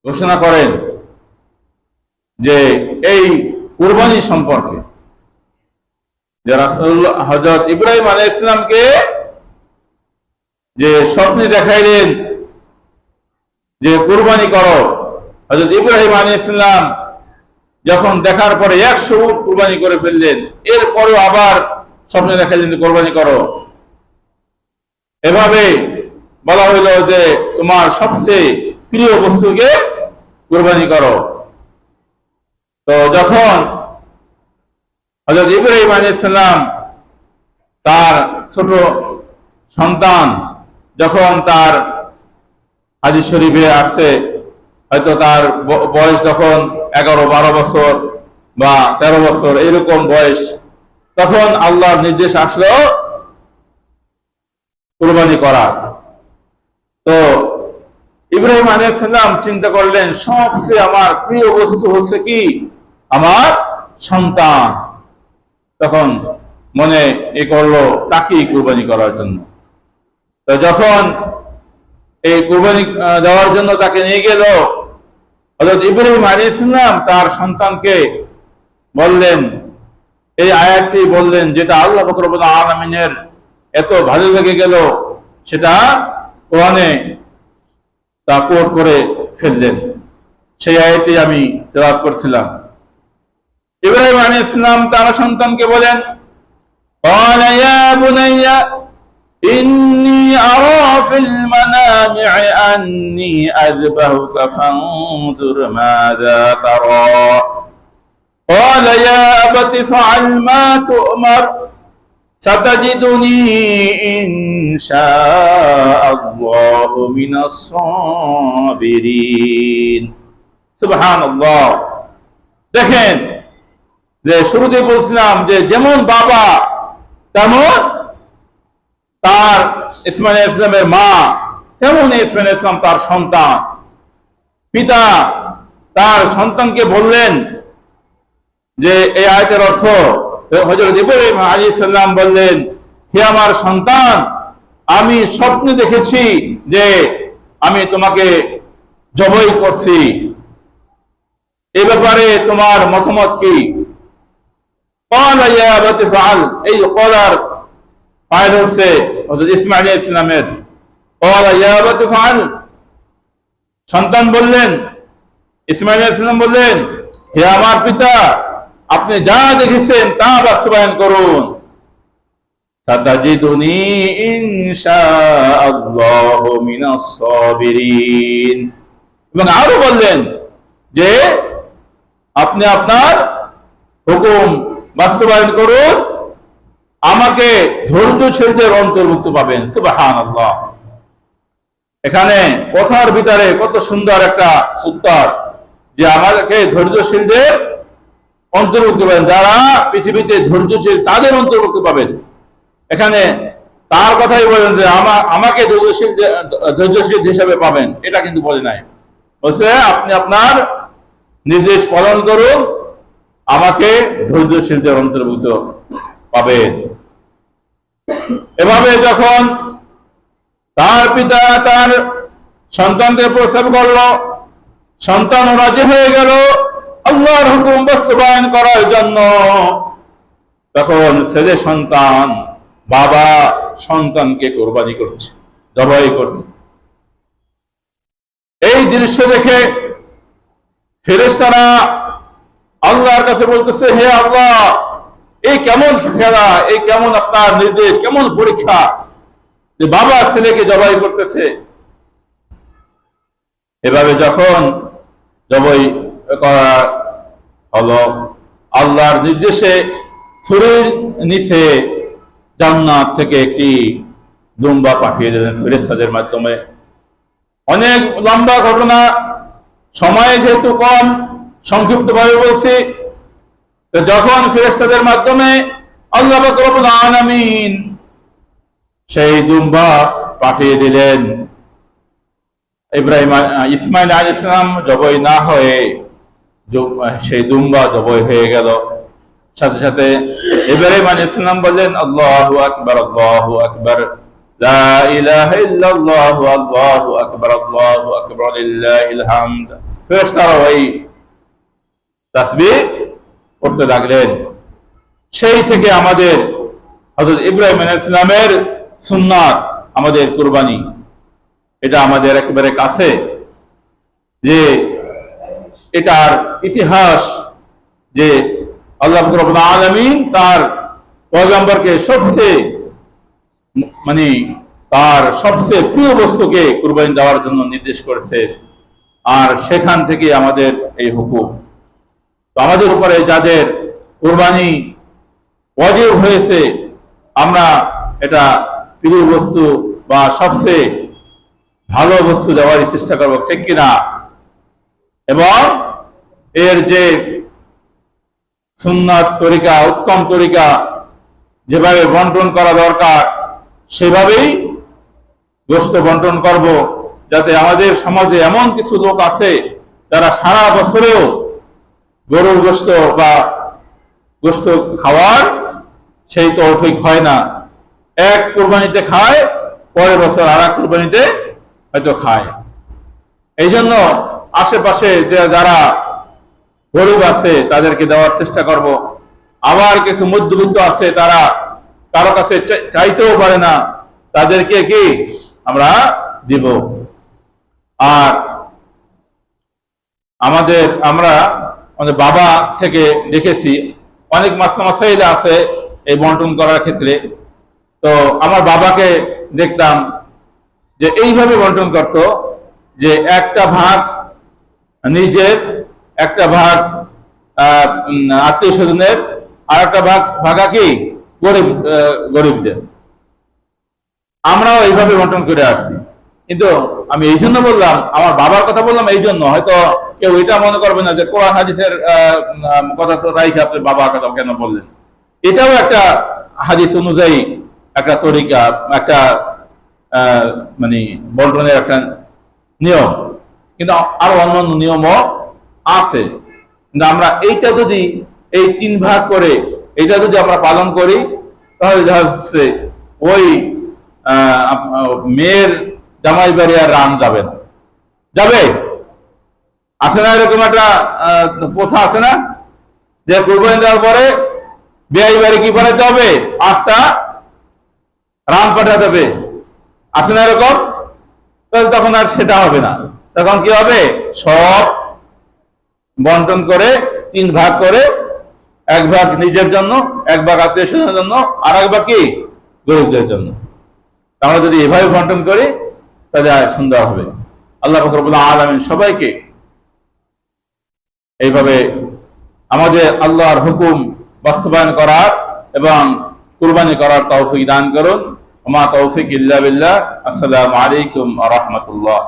ঘোষণা করেন যে এই কুরবানি সম্পর্কে, যে রাসূলুল্লাহ হযরত ইব্রাহিম আলাইহিস সালামকে যে স্বপ্নে দেখাইলেন যে কুরবানি করো। হযরত ইব্রাহিম আলাইহিস সালাম যখন দেখার পরে 100 উট কুরবানি করে ফেললেন, এরপরেও আবার স্বপ্নে দেখাইলেন যে কুরবানি করো। এভাবে বলা হইল যে তোমার সবচেয়ে প্রিয় বস্তুকে কুরবানি করো। তো যখন হযরত ইব্রাহিম আলাইহিস সালাম তার ছোট সন্তান যখন তার হাদিস শরীফে আসছে, হয়তো তার বয়স তখন 11-12 বছর বা 13 বছর এরকম বয়স, তখন আল্লাহর নির্দেশ আসলো কুরবানি করা। তো ইব্রাহিম আলাইহিস সালাম চিন্তা করলেন সবচেয়ে আমার প্রিয় বস্তু হচ্ছে কি, আমার সন্তান। তখন মনে করলো তাকেই কুরবানি করার জন্য। তো যখন এই কুরবানি দেওয়ার জন্য তাকে নিয়ে গেল, হযরত ইব্রাহিম আলাইহিস সালাম তার সন্তানকে বললেন, এই আয়াতটি বললেন যেটা আল্লাহ পাক রব্বুল আলামিনের এত ভালো লেগে গেল, সেটা কোরআনে তা কোট করে ফেললেন। সেই আয়াতটি আমি তেলাওয়াত করছিলাম। ইব্রাহিম আলাইহিস সালাম তার সন্তানকে বলেন, قال يا بني إني أرى في المنام أني أذبحك فانظر ماذا ترى قال يا أبت افعل ما تؤمر ستجدني إن شاء الله من الصابرين سبحان الله। দেখেন যে শুরুতে বলছিলাম যে যেমন বাবা তেমন তার ইসমাঈল আলাইহিস সালামের মা, তেমন ইসমাঈল আলাইহিস সালাম তার সন্তান। পিতা তার সন্তানকে বললেন যে এই আয়াতের অর্থ, হযরত ইব্রাহিম আলাইহিস সালাম বললেন, হে আমার সন্তান, আমি স্বপ্নে দেখেছি যে আমি তোমাকে জবাই করছি, এই ব্যাপারে তোমার মতামত কি? قال يا أبت افعل, এই কলার ফাইল হচ্ছে হযরত ইসমাঈল আলাইহিস সালামের। قال يا أبت افعل, সন্তান বললেন, ইসমাঈল আলাইহিস সালাম বললেন, হে আমার পিতা, আপনি যা দেখেছেন তা বাস্তবায়ন করুন। সাতাজিদুনি ইনশাআল্লাহু মিনাস সাবিরিন, এবং আরো বললেন যে আপনি আপনার হুকুম বাস্তবায়ন করুন, আমাকে ধৈর্যশীলদের অন্তর্ভুক্ত পাবেন। সুবহানাল্লাহ। এখানে কথার ভিতরে কত সুন্দর একটা উত্তর, যে আমাকে ধৈর্যশীলদের অন্তর্ভুক্ত পাবেন, যারা পৃথিবীতে ধৈর্যশীল তাদের অন্তর্ভুক্ত পাবেন। এখানে তার কথাই বলেন যে আমাকে ধৈর্যশীল হিসাবে পাবেন, এটা কিন্তু বলে নাই। বলছে আপনি আপনার নির্দেশ পালন করুন, আমাকে ধৈর্যশীলদের অন্তর্ভুক্ত পাবেন। এভাবে যখন তার পিতা তার সন্তানকে প্রস্তাব করলো, সন্তান রাজি হয়ে গেল আল্লাহর হুকুম বাস্তবায়ন করার জন্য। তখন ছেলে সন্তান বাবা সন্তানকে কোরবানি করছে, জবাই করছে। এই দৃশ্য দেখে ফেরেশতারা আল্লাহর কাছে বলতেছে, হে আল্লাহ, এই কেমন খেলা, এই কেমন আপনার নির্দেশ, কেমন পরীক্ষা যে বাবা ছেলেকে জবাই করতেছে। এভাবে যখন জবাই করা হলো, আল্লাহর নির্দেশে ছুরির নিচে জান্নাত থেকে একটি দুম্বা পাঠিয়ে দিলেন ফেরেশতাদের মাধ্যমে। অনেক লম্বা ঘটনা, সময় যেহেতু কম, সংক্ষিপ্ত ভাবে বলছি। তো যখন ফেরেশতাদের মাধ্যমে আল্লাহ পাক রব্বুল আলামিন সেই দুম্বা পাঠিয়ে দিলেন, ইসমাঈল আলাইহিস সালাম জবাই না হয়ে সেই দুম্বা জবাই হয়ে গেল। সাথে সাথে ইব্রাহিম আলাইহিস সালাম বললেন, আল্লাহু আকবার, আল্লাহু আকবার, লা ইলাহা ইল্লাল্লাহু, আল্লাহু আকবার, আল্লাহু আকবার, লিল্লাহিল হামদ। ফেরেশতারাও এই তাসবিহ করতে লাগলেন। সেই থেকে আমাদের হযরত ইব্রাহিম আলাইহিস সালামের সুন্নাত আমাদের কুরবানি, এটা আমাদের একেবারে কাছে, যে এটার ইতিহাস যে আল্লাহ রাব্বুল আলামিন তার পয়গম্বরকে সবচেয়ে তার সবচেয়ে প্রিয় বস্তুকে কুরবানি দেওয়ার জন্য নির্দেশ করেছে, আর সেখান থেকে আমাদের এই হুকুম। তো আমাদের উপরে যাদের কুরবানি ওয়াজিব হয়েছে, আমরা এটা প্রিয় বস্তু বা সবচেয়ে ভালো বস্তু দেওয়ার চেষ্টা করব, ঠিক কিনা? এবং এর যে সুন্নাত তরিকা, উত্তম তরিকা, যেভাবে বন্টন করা দরকার সেভাবেই গোশত বন্টন করব, যাতে আমাদের সমাজে এমন কিছু লোক আছে যারা সারা বছরেও গরুর গোশত বা গোশত খাওয়ার সেই তৌফিক হয় না। এক কুরবানিতে খায়, পরের বছর আর এক কুরবানিতে হয়তো খায়। এই জন্য আশেপাশে যারা গরিব আছে তাদেরকে দেওয়ার চেষ্টা করব। আবার কিছু মধ্যবিত্ত আছে, তারা কারো কাছে চাইতেও পারে না, তাদেরকে কি আমরা দিব। আর আমরা আমাদের বাবা থেকে দেখেছি অনেক মাসাইল আছে এই বন্টন করার ক্ষেত্রে। তো আমার বাবাকে দেখতাম যে এইভাবে বন্টন করত, যে একটা ভাগ নিজের, একটা ভাগ আত্মীয় স্বজনের, আর একটা ভাগ ভাগা কি গরিবদের। আমরাও এইভাবে বন্টন করে আসছি। কিন্তু আমি এই জন্য বললাম, আমার বাবার কথা বললাম এই জন্য, হয়তো কেউ এটা মনে করবে না যে কোরআন হাদিসের কথা তো রাইখে আপনি বাবার কথা কেন বললেন। এটাও একটা হাদিস অনুযায়ী একটা তরিকা, একটা বন্টনের একটা নিয়ম, কিন্তু আরো অন্যান্য নিয়মও আছে। কিন্তু আমরা এইটা যদি এই 3 ভাগ করে এটা যদি আমরা পালন করি, তাহলে দেখা যাচ্ছে ওই মেয়ের জামাই বাড়ি আর রান যাবে না। যাবে? আছে না এরকম একটা প্রথা আছে না, যে কুরবানি দেওয়ার পরে বিয়াই বাড়ি কি পাঠাতে হবে? 5টা রান পাঠাতে হবে। আছে না এরকম? তাহলে তখন আর সেটা হবে না। তখন কি হবে? সব বন্টন করে 3 ভাগ করে, 1 ভাগ নিজের জন্য, 1 ভাগ আত্মীয় স্বজনের জন্য, আর 1 ভাগ কি গরিবদের জন্য। আমরা যদি এভাবে বন্টন করি তাহলে সুন্দর হবে। আল্লাহ পাক রব্বুল আলামিন সবাইকে এইভাবে আমাদের আল্লাহর হুকুম বাস্তবায়ন করার এবং কুরবানি করার তৌফিক দান করুন। ওয়া মা তৌফিক ইল্লা বিল্লাহ। আসসালামু আলাইকুম ওয়া রাহমাতুল্লাহ।